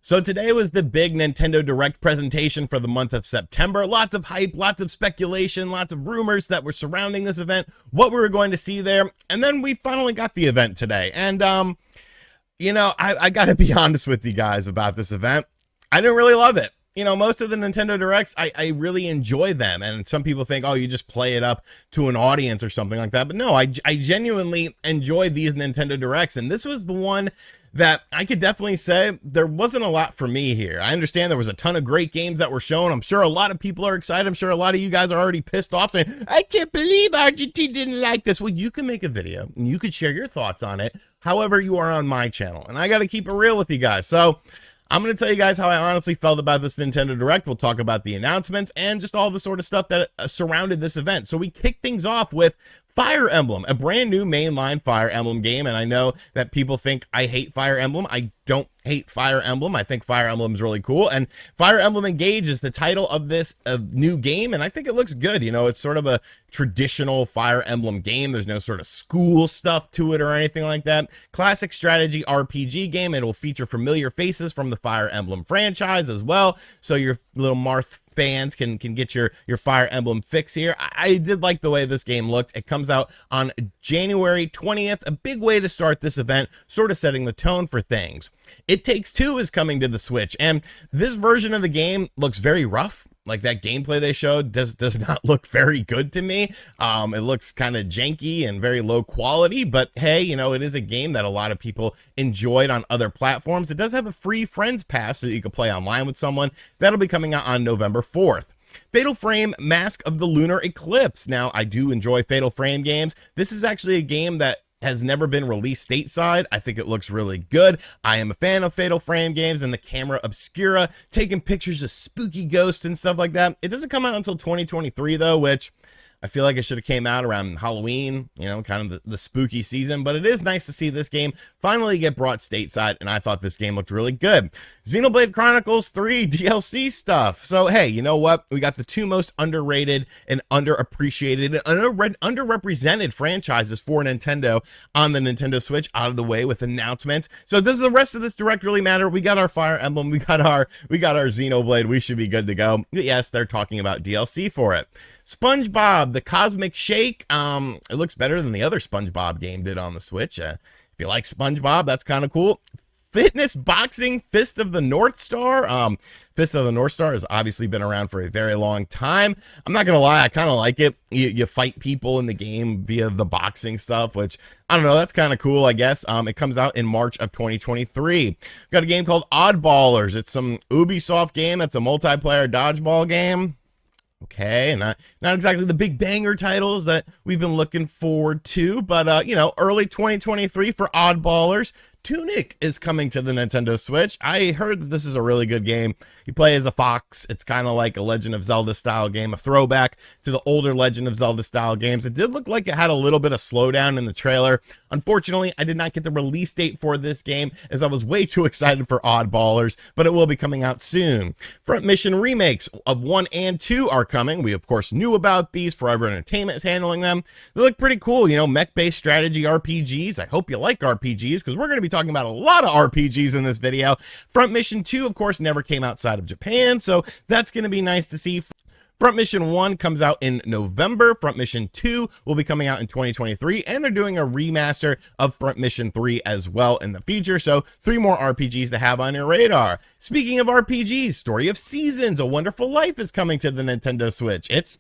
So today was the big Nintendo Direct presentation for the month of September. Lots of hype, lots of speculation, lots of rumors that were surrounding this event, what we were going to see there. And then we finally got the event today. And, I got to be honest with you guys about this event. I didn't really love it. Most of the Nintendo Directs, I really enjoy them. And some people think, oh, you just play it up to an audience or something like that. But no, I genuinely enjoy these Nintendo Directs. And this was the one that I could definitely say there wasn't a lot for me here. I understand there was a ton of great games that were shown. I'm sure a lot of people are excited. I'm sure a lot of you guys are already pissed off saying, I can't believe Argentina didn't like this. Well, you can make a video and you could share your thoughts on it. However, you are on my channel and I got to keep it real with you guys. So I'm going to tell you guys how I honestly felt about this Nintendo Direct. We'll talk about the announcements and just all the sort of stuff that surrounded this event. So we kick things off with Fire Emblem, a brand new mainline Fire Emblem game. And I know that people think I hate Fire Emblem. I don't hate Fire Emblem. I think Fire Emblem is really cool. And Fire Emblem Engage is the title of this new game. And I think it looks good. It's sort of a traditional Fire Emblem game. There's no sort of school stuff to it or anything like that. Classic strategy RPG game. It will feature familiar faces from the Fire Emblem franchise as well. So your little Marth fans can get your Fire Emblem fix here. I did like the way this game looked. It comes out on January 20th, a big way to start this event, sort of setting the tone for things. It Takes Two is coming to the Switch, and this version of the game looks very rough. Like that gameplay they showed does not look very good to me. It looks kind of janky and very low quality, but hey, it is a game that a lot of people enjoyed on other platforms. It does have a free Friends Pass so that you can play online with someone. That'll be coming out on November 4th. Fatal Frame Mask of the Lunar Eclipse. Now, I do enjoy Fatal Frame games. This is actually a game that has never been released stateside. I think it looks really good. I am a fan of Fatal Frame games and the camera obscura, taking pictures of spooky ghosts and stuff like that. It doesn't come out until 2023 though, which I feel like it should have came out around Halloween, kind of the spooky season, but it is nice to see this game finally get brought stateside, and I thought this game looked really good. Xenoblade Chronicles 3 DLC stuff. So, hey, you know what? We got the two most underrated and underappreciated and underrepresented franchises for Nintendo on the Nintendo Switch out of the way with announcements. So does the rest of this Direct really matter? We got our Fire Emblem, we got our Xenoblade, we should be good to go. But yes, they're talking about DLC for it. SpongeBob, the Cosmic Shake. It looks better than the other SpongeBob game did on the Switch. If you like SpongeBob, that's kind of cool. Fitness Boxing Fist of the North Star. Fist of the North Star has obviously been around for a very long time. I'm not going to lie, I kind of like it. You fight people in the game via the boxing stuff, which, I don't know, that's kind of cool, I guess. It comes out in March of 2023. We've got a game called Oddballers. It's some Ubisoft game. That's a multiplayer dodgeball game. Okay, not exactly the big banger titles that we've been looking forward to, but, early 2023 for Oddballers. Tunic is coming to the Nintendo Switch. I heard that this is a really good game. You play as a fox. It's kind of like a Legend of Zelda style game, a throwback to the older Legend of Zelda style games. It did look like it had a little bit of slowdown in the trailer. Unfortunately, I did not get the release date for this game as I was way too excited for Oddballers, but it will be coming out soon. Front Mission remakes of 1 and 2 are coming. We, of course, knew about these. Forever Entertainment is handling them. They look pretty cool, mech-based strategy RPGs. I hope you like RPGs because we're going to be talking about a lot of RPGs in this video. Front Mission 2, of course, never came outside of Japan, so that's going to be nice to see. Front Mission 1 comes out in November. Front Mission 2 will be coming out in 2023, and they're doing a remaster of Front Mission 3 as well in the future, so 3 more RPGs to have on your radar. Speaking of RPGs, Story of Seasons, A Wonderful Life is coming to the Nintendo Switch. It's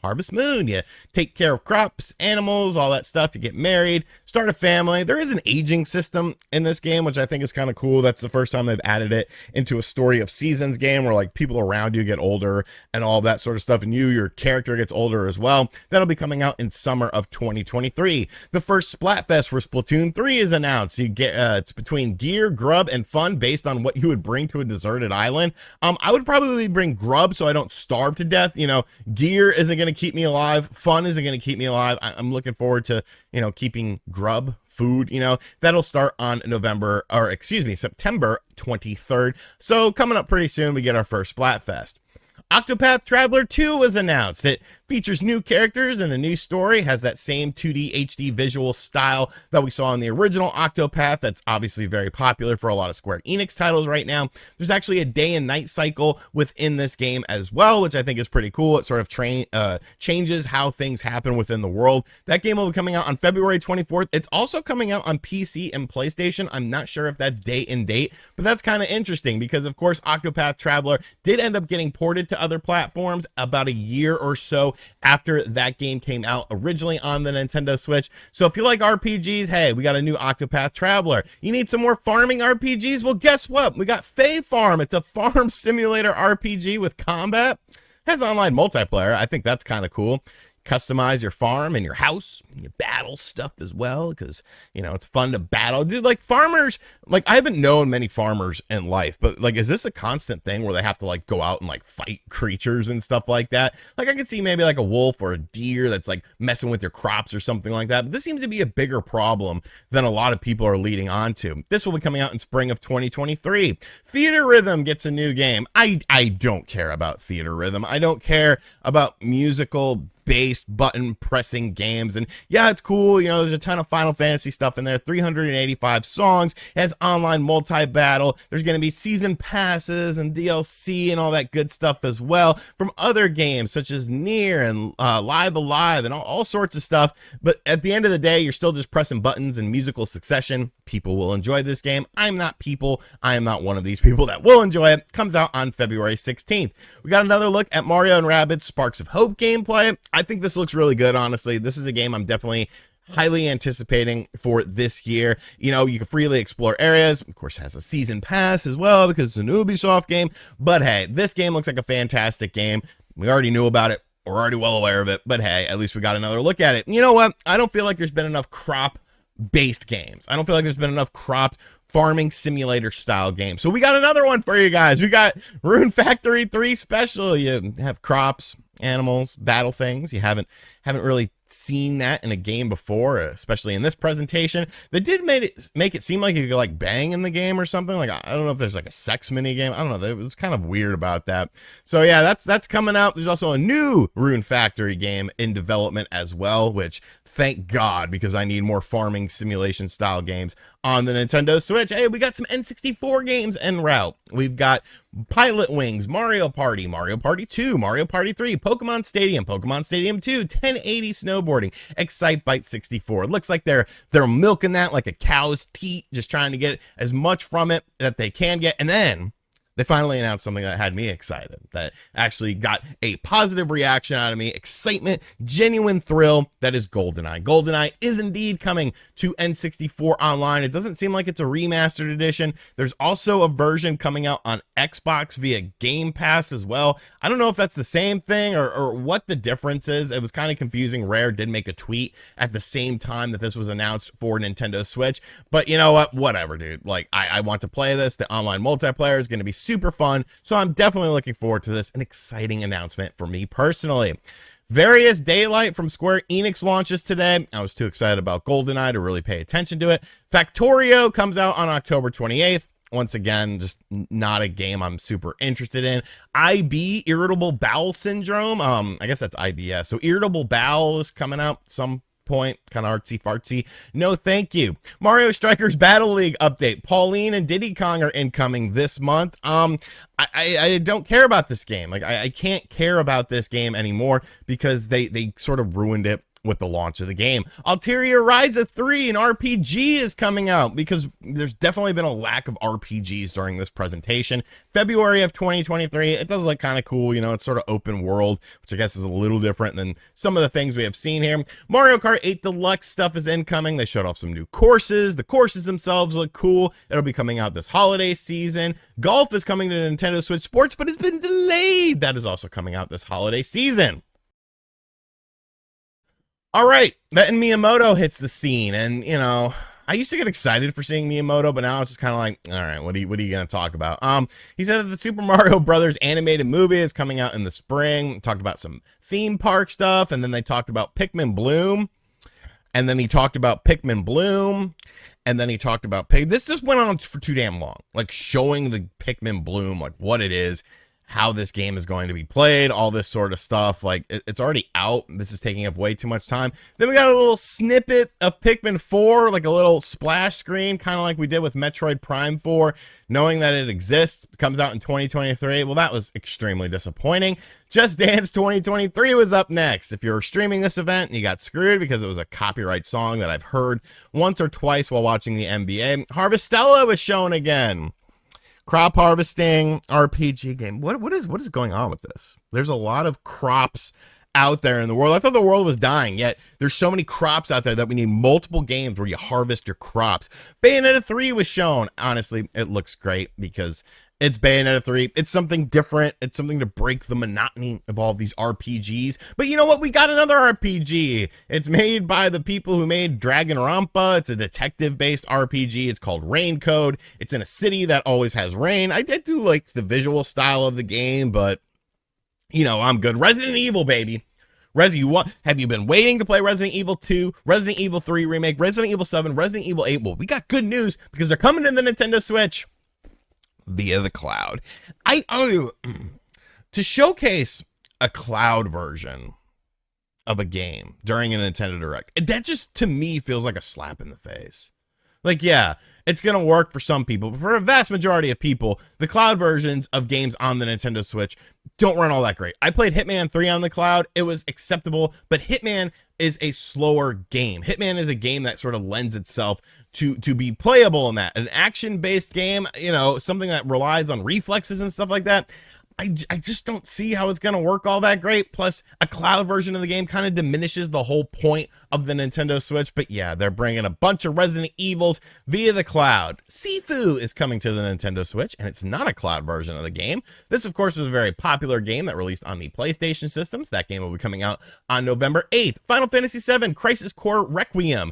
Harvest Moon. You take care of crops, animals, all that stuff. You get married, start a family. There is an aging system in this game, which I think is kind of cool. That's the first time they've added it into a Story of Seasons game where like people around you get older and all that sort of stuff, and your character gets older as well. That'll be coming out in summer of 2023. The first Splatfest for Splatoon 3 is announced. You get it's between gear, grub, and fun based on what you would bring to a deserted island. I would probably bring grub so I don't starve to death. Gear isn't going to keep me alive. Fun isn't going to keep me alive. I'm looking forward to, keeping grub, food, that'll start on September 23rd. So coming up pretty soon, we get our first Splatfest. Octopath Traveler 2 was announced. It Features new characters and a new story, has that same 2D HD visual style that we saw in the original Octopath. That's obviously very popular for a lot of Square Enix titles right now. There's actually a day and night cycle within this game as well, which I think is pretty cool. It sort of changes how things happen within the world. That game will be coming out on February 24th. It's also coming out on PC and PlayStation. I'm not sure if that's day and date, but that's kind of interesting because, of course, Octopath Traveler did end up getting ported to other platforms about a year or so after that game came out originally on the Nintendo Switch. So if you like RPGs, hey, we got a new Octopath Traveler. You need some more farming RPGs? Well, guess what? We got Fae Farm. It's a farm simulator RPG with combat. Has online multiplayer. I think that's kind of cool. Customize your farm and your house. You battle stuff as well because, you know, it's fun to battle. Dude, like farmers, like I haven't known many farmers in life, but like, is this a constant thing where they have to like go out and like fight creatures and stuff like that? Like I could see maybe like a wolf or a deer that's like messing with your crops or something like that. But this seems to be a bigger problem than a lot of people are leading on to. This will be coming out in spring of 2023. Theater Rhythm gets a new game. I don't care about Theater Rhythm. I don't care about musical based button pressing games. And yeah, it's cool. You know, there's a ton of Final Fantasy stuff in there, 385 songs. It has online multi-battle. There's going to be season passes and DLC and all that good stuff as well from other games such as Nier and Live Alive and all sorts of stuff. But at the end of the day, you're still just pressing buttons in musical succession. People will enjoy this game. I'm not people. I am not one of these people that will enjoy it. Comes out on February 16th. We got another look at Mario and Rabbids Sparks of Hope gameplay. I think this looks really good, honestly. This is a game I'm definitely highly anticipating for this year. You know, you can freely explore areas. Of course, it has a season pass as well because it's an Ubisoft game. But hey, this game looks like a fantastic game. We already knew about it. We're already well aware of it. But hey, at least we got another look at it. You know what? I don't feel like there's been enough crop-based games. I don't feel like there's been enough cropped farming simulator style games. So we got another one for you guys. We got Rune Factory 3 Special. You have crops, animals, battle things. You haven't really seen that in a game before, especially in this presentation. They did make it seem like you could like bang in the game or something. Like I don't know if there's like a sex mini game. I don't know. It was kind of weird about that. So yeah, that's coming out. There's also a new Rune Factory game in development as well, which thank God, because I need more farming simulation style games on the Nintendo Switch. Hey, we got some N64 games en route. We've got Pilot Wings, Mario Party, Mario Party 2, Mario Party 3, Pokemon Stadium 2, 1080 snowboarding, Excite Bike 64. It looks like they're milking that like a cow's teat, just trying to get as much from it that they can get. And then they finally announced something that had me excited, that actually got a positive reaction out of me, excitement, genuine thrill. That is GoldenEye. GoldenEye is indeed coming to N64 Online. It doesn't seem like it's a remastered edition. There's also a version coming out on Xbox via Game Pass as well. I don't know if that's the same thing or what the difference is. It was kind of confusing. Rare did make a tweet at the same time that this was announced for Nintendo Switch. But you know what? Whatever, dude. Like, I want to play this. The online multiplayer is going to be super fun. So I'm definitely looking forward to this. An exciting announcement for me personally. Various Daylight from Square Enix launches today. I was too excited about GoldenEye to really pay attention to it. Factorio comes out on October 28th. Once again, just not a game I'm super interested in. IB, Irritable Bowel Syndrome. I guess that's IBS. So Irritable Bowel is coming out some point, kind of artsy fartsy. No thank you. Mario Strikers Battle League update. Pauline and Diddy Kong are incoming this month. I don't care about this game. Like I can't care about this game anymore because they sort of ruined it with the launch of the game. Ulterior Ryza 3, an RPG, is coming out because there's definitely been a lack of RPGs during this presentation. February of 2023. It does look kind of cool. You know, it's sort of open world, which I guess is a little different than some of the things we have seen here. Mario Kart 8 Deluxe stuff is incoming. They showed off some new courses. The courses themselves look cool. It'll be coming out this holiday season. Golf is coming to Nintendo Switch Sports, but it's been delayed. That is also coming out this holiday season. All right, then Miyamoto hits the scene, and you know, I used to get excited for seeing Miyamoto, but now it's just kind of like, all right, what are you gonna talk about? He said that the Super Mario Brothers animated movie is coming out in the spring. Talked about some theme park stuff, and then they talked about Pikmin Bloom, and then he talked about Pikmin Bloom, and then he talked about This just went on for too damn long, like showing the Pikmin Bloom, like what it is. how this game is going to be played, all this sort of stuff. Like, it's already out. This is taking up way too much time. Then we got a little snippet of Pikmin 4, like a little splash screen, kind of like we did with Metroid Prime 4, knowing that it exists, comes out in 2023. Well, that was extremely disappointing. Just Dance 2023 was up next. If you're streaming this event, you got screwed because it was a copyright song that I've heard once or twice while watching the NBA. Harvestella was shown again. Crop harvesting RPG game. What is going on with this? There's a lot of crops out there in the world. I thought the world was dying, yet there's so many crops out there that we need multiple games where you harvest your crops. Bayonetta 3 was shown. Honestly, it looks great because it's Bayonetta 3. It's something different. It's something to break the monotony of all of these RPGs. But you know what? We got another RPG. It's made by the people who made Dragonrampa. It's a detective-based RPG. It's called Rain Code. It's in a city that always has rain. I do like the visual style of the game, but, you know, I'm good. Resident Evil, baby. Have you been waiting to play Resident Evil 2, Resident Evil 3 Remake, Resident Evil 7, Resident Evil 8? Well, we got good news because they're coming to the Nintendo Switch via the cloud. To showcase a cloud version of a game during a Nintendo Direct, that just to me feels like a slap in the face. Like, yeah, it's gonna work for some people, but for a vast majority of people, the cloud versions of games on the Nintendo Switch don't run all that great. I played Hitman 3 on the cloud. It was acceptable, but Hitman is a slower game. Hitman is a game that sort of lends itself to be playable in that. An action-based game, you know, something that relies on reflexes and stuff like that. I just don't see how it's going to work all that great. Plus, a cloud version of the game kind of diminishes the whole point of the Nintendo Switch. But yeah, they're bringing a bunch of Resident Evils via the cloud. Sifu is coming to the Nintendo Switch, and it's not a cloud version of the game. This, of course, was a very popular game that released on the PlayStation systems. That game will be coming out on November 8th. Final Fantasy VII Crisis Core Requiem.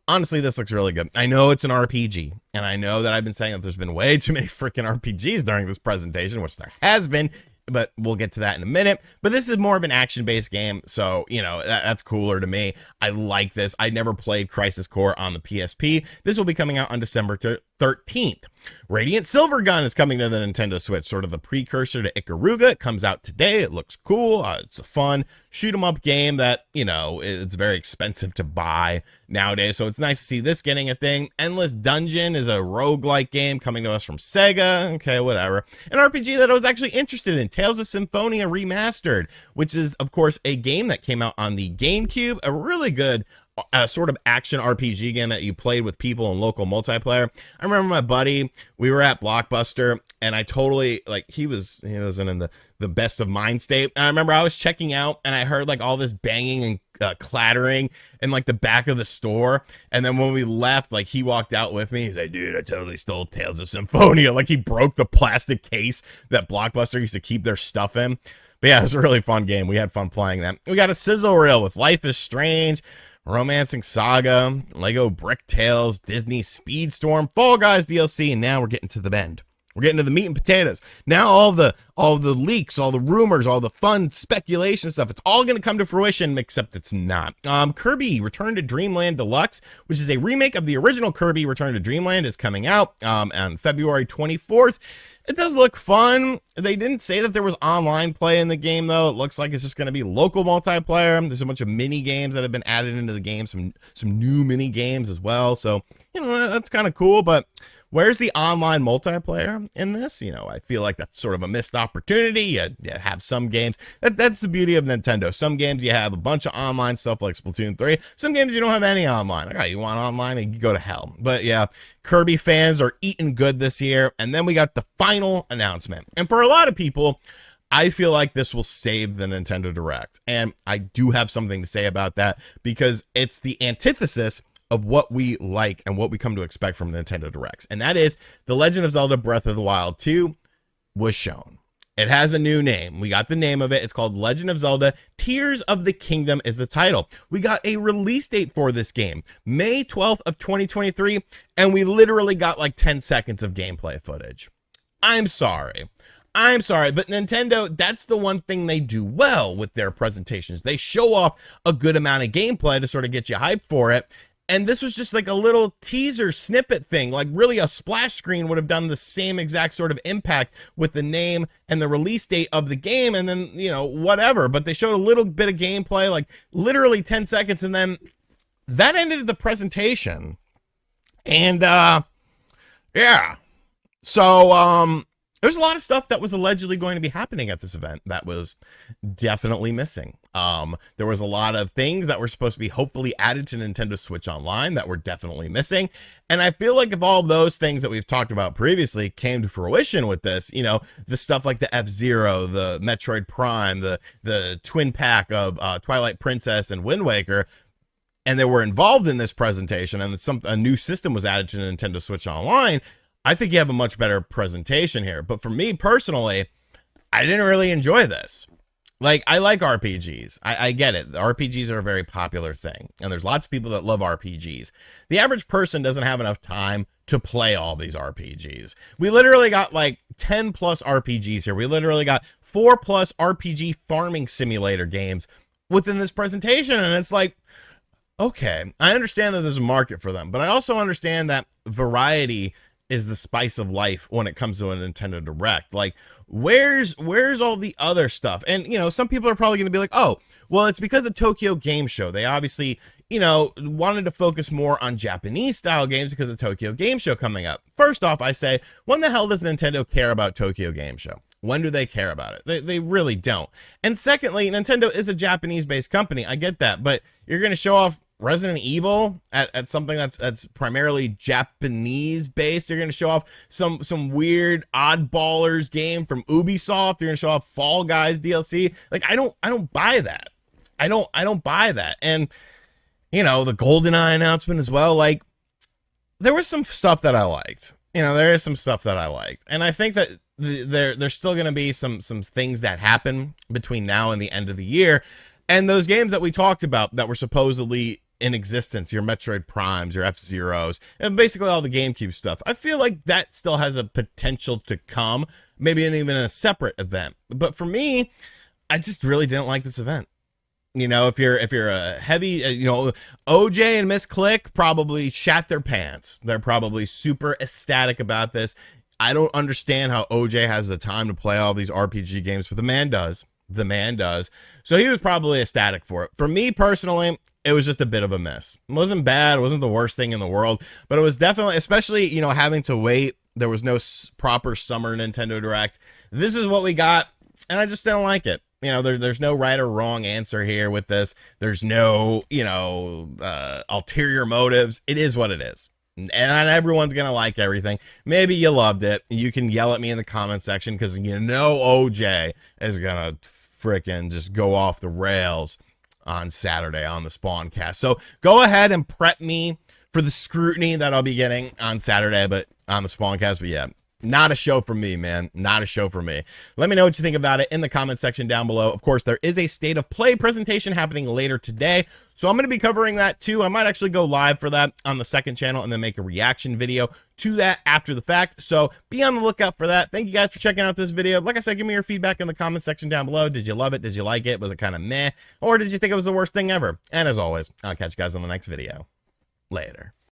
Honestly, this looks really good. I know it's an RPG, and I know that I've been saying that there's been way too many freaking RPGs during this presentation, which there has been, but we'll get to that in a minute. But this is more of an action-based game, so, you know, that's cooler to me. I like this. I never played Crisis Core on the PSP. This will be coming out on December 13th. Radiant Silvergun is coming to the Nintendo Switch, sort of the precursor to Ikaruga. It comes out today. It looks cool. It's a fun shoot-'em-up game that, you know, it's very expensive to buy nowadays, so it's nice to see this getting a thing. Endless Dungeon is a roguelike game coming to us from Sega. Okay, whatever. An RPG that I was actually interested in, Tales of Symphonia Remastered, which is, of course, a game that came out on the GameCube, a really good sort of action RPG game that you played with people in local multiplayer. I remember my buddy, we were at Blockbuster, and I totally, like, he wasn't in the best of mind state. And I remember I was checking out, and I heard like all this banging and clattering in like the back of the store. And then when we left, like, he walked out with me. He's like, dude, I totally stole Tales of Symphonia. Like, he broke the plastic case that Blockbuster used to keep their stuff in. But yeah, it was a really fun game. We had fun playing that. We got a sizzle reel with Life is Strange, Romancing Saga, Lego Brick Tales, Disney Speedstorm, Fall Guys DLC, and now we're getting to the bend. We're getting to the meat and potatoes. Now all the leaks, all the rumors, all the fun speculation stuff, it's all going to come to fruition, except it's not. Kirby Return to Dreamland Deluxe, which is a remake of the original Kirby Return to Dreamland, is coming out on February 24th. It does look fun. They didn't say that there was online play in the game, though. It looks like it's just going to be local multiplayer. There's a bunch of mini games that have been added into the game, some new mini games as well. So, you know, that's kind of cool, but where's the online multiplayer in this? You know, I feel like that's sort of a missed opportunity. You have some games. That's the beauty of Nintendo. Some games you have a bunch of online stuff like Splatoon 3. Some games you don't have any online. Like, oh, you want online and you go to hell. But yeah, Kirby fans are eating good this year. And then we got the final announcement. And for a lot of people, I feel like this will save the Nintendo Direct. And I do have something to say about that because it's the antithesis of what we like and what we come to expect from Nintendo Directs. And that is The Legend of Zelda Breath of the Wild 2 was shown. It has a new name. We got the name of it. It's called Legend of Zelda Tears of the Kingdom is the title. We got a release date for this game, May 12th of 2023, and we literally got like 10 seconds of gameplay footage. I'm sorry, but Nintendo, that's the one thing they do well with their presentations. They show off a good amount of gameplay to sort of get you hyped for it. And this was just like a little teaser snippet thing. Like really a splash screen would have done the same exact sort of impact with the name and the release date of the game, and then, you know, whatever. But they showed a little bit of gameplay, like literally 10 seconds, and then that ended the presentation. And yeah. So there's a lot of stuff that was allegedly going to be happening at this event that was definitely missing. There was a lot of things that were supposed to be hopefully added to Nintendo Switch Online that were definitely missing. And I feel like if all of those things that we've talked about previously came to fruition with this, you know, the stuff like the F-Zero, the Metroid Prime, the twin pack of Twilight Princess and Wind Waker, and they were involved in this presentation, and a new system was added to Nintendo Switch Online, I think you have a much better presentation here. But for me personally, I didn't really enjoy this. Like, I like RPGs. I get it. RPGs are a very popular thing, and there's lots of people that love RPGs. The average person doesn't have enough time to play all these RPGs. We literally got like 10 plus RPGs here. We literally got 4 plus RPG farming simulator games within this presentation, and it's like, okay, I understand that there's a market for them, but I also understand that variety is the spice of life when it comes to a Nintendo Direct. Like, where's all the other stuff? And, you know, some people are probably going to be like, oh, well, it's because of Tokyo Game Show. They obviously, you know, wanted to focus more on Japanese style games because of Tokyo Game Show coming up. First off, I say, when the hell does Nintendo care about Tokyo Game Show? When do they care about it? They really don't. And secondly, Nintendo is a Japanese-based company. I get that, but you're going to show off Resident Evil at something that's primarily Japanese based. You're going to show off some weird oddballers game from Ubisoft. You're going to show off Fall Guys DLC. Like, I don't buy that. I don't buy that. And, you know, the GoldenEye announcement as well. Like, there was some stuff that I liked. You know, there is some stuff that I liked. And I think that there's still going to be some things that happen between now and the end of the year. And those games that we talked about that were supposedly in existence, your Metroid Primes, your F-Zeros, and basically all the GameCube stuff, I feel like that still has a potential to come, maybe even in a separate event. But for me, I just really didn't like this event. You know, if you're a heavy, you know, OJ and Miss Click probably shat their pants. They're probably super ecstatic about this. I don't understand how OJ has the time to play all these RPG games, but the man does. The man does. So he was probably ecstatic for it. For me personally, it was just a bit of a miss. It wasn't bad. It wasn't the worst thing in the world, but it was definitely, especially, you know, having to wait. There was no proper summer Nintendo Direct. This is what we got, and I just didn't like it. You know, there's no right or wrong answer here with this. There's no, you know, ulterior motives. It is what it is. And not everyone's going to like everything. Maybe you loved it. You can yell at me in the comment section because you know OJ is going to frickin' just go off the rails on Saturday on the Spawncast. So go ahead and prep me for the scrutiny that I'll be getting on Saturday, but on the Spawncast. But yeah, not a show for me, man. Not a show for me. Let me know what you think about it in the comment section down below. Of course, there is a State of Play presentation happening later today, so I'm going to be covering that too. I might actually go live for that on the second channel and then make a reaction video to that after the fact. So be on the lookout for that. Thank you guys for checking out this video. Like I said, give me your feedback in the comment section down below. Did you love it? Did you like it? Was it kind of meh? Or did you think it was the worst thing ever? And as always, I'll catch you guys on the next video. Later.